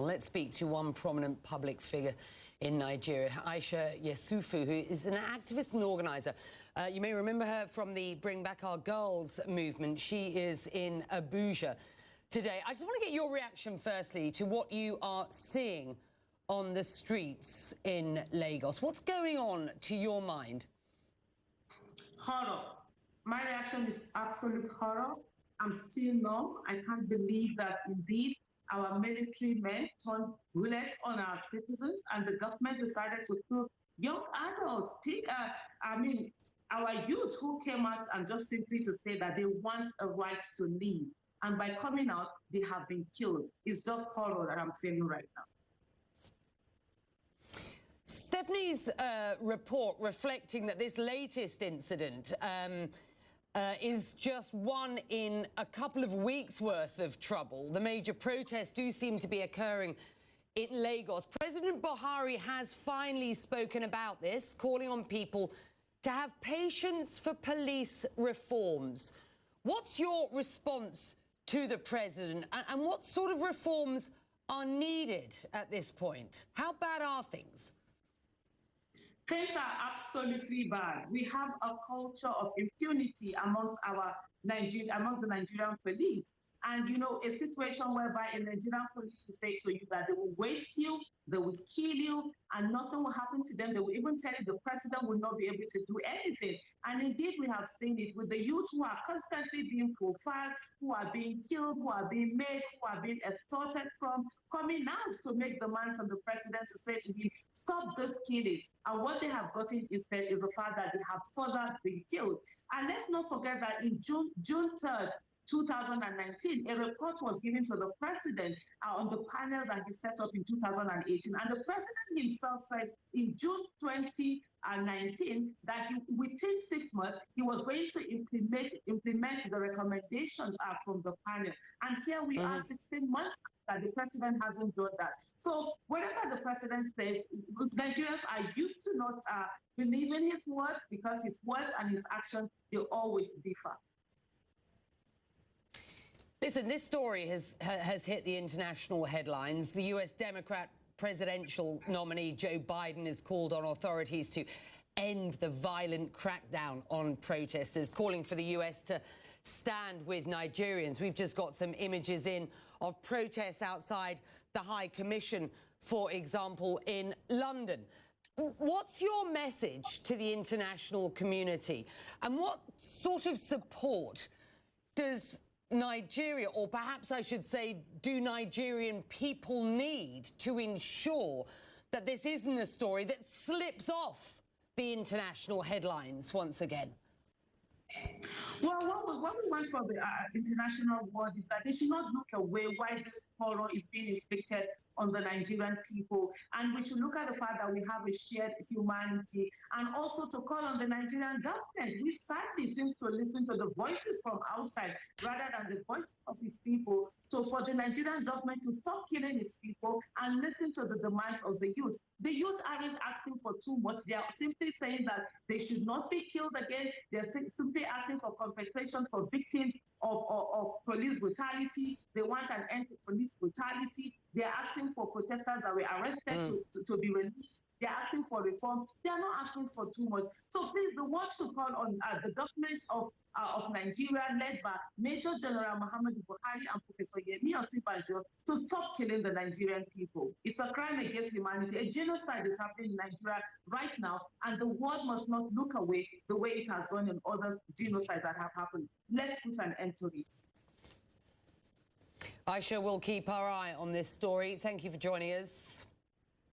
Let's speak to one prominent public figure in Nigeria, Aisha Yesufu, who is an activist and organizer. You may remember her from the Bring Back Our Girls movement. She is in Abuja today. I just want to get your reaction, firstly, to what you are seeing on the streets in Lagos. What's going on to your mind? Horror. My reaction is absolute horror. I'm still numb. I can't believe that indeed our military men turned bullets on our citizens and the government decided to kill young adults. Our youth who came out and just simply to say that they want a right to live. And by coming out, they have been killed. It's just horror that I'm feeling right now. Stephanie's report reflecting that this latest incident is just one in a couple of weeks' worth of trouble. The major protests do seem to be occurring in Lagos. President Buhari has finally spoken about this, calling on people to have patience for police reforms. What's your response to the president, and what sort of reforms are needed at this point? How bad are things? Things are absolutely bad. We have a culture of impunity amongst the Nigerian police. And, you know, a situation whereby a Nigerian police will say to you that they will waste you, they will kill you, and nothing will happen to them. They will even tell you the president will not be able to do anything. And indeed, we have seen it with the youth who are constantly being profiled, who are being killed, who are being made, who are being extorted from, coming out to make demands on the president to say to him, stop this killing. And what they have gotten instead is the fact that they have further been killed. And let's not forget that in June 3rd, 2019, a report was given to the president on the panel that he set up in 2018. And the president himself said in June 2019 that within 6 months, he was going to implement the recommendations from the panel. And here we are 16 months that the president hasn't done that. So whatever the president says, Nigerians are used to not believe in his words because his words and his actions, they always differ. Listen, this story has hit the international headlines. The US Democrat presidential nominee Joe Biden has called on authorities to end the violent crackdown on protesters, calling for the US to stand with Nigerians. We've just got some images in of protests outside the High Commission, for example, in London. What's your message to the international community? And what sort of support does Nigeria, or perhaps I should say, do Nigerian people need to ensure that this isn't a story that slips off the international headlines once again? Well, what we want from the international world is that they should not look away while this horror is being inflicted on the Nigerian people. And we should look at the fact that we have a shared humanity, and also to call on the Nigerian government, which sadly seems to listen to the voices from outside rather than the voice of its people. So for the Nigerian government to stop killing its people and listen to the demands of the youth. The youth aren't asking for too much. They are simply saying that they should not be killed again. They're simply asking for compensation for victims of police brutality. They want an end to police brutality. They're asking for protesters that were arrested to be released. They're asking for reform. They are not asking for too much. So please, the world should call on the government of Nigeria, led by Major General Muhammadu Buhari and Professor Yemi Osinbajo, to stop killing the Nigerian people. It's a crime against humanity. A genocide is happening in Nigeria right now, and the world must not look away the way it has done in other genocides that have happened. Let's put an end to it. Aisha, will keep our eye on this story. Thank you for joining us.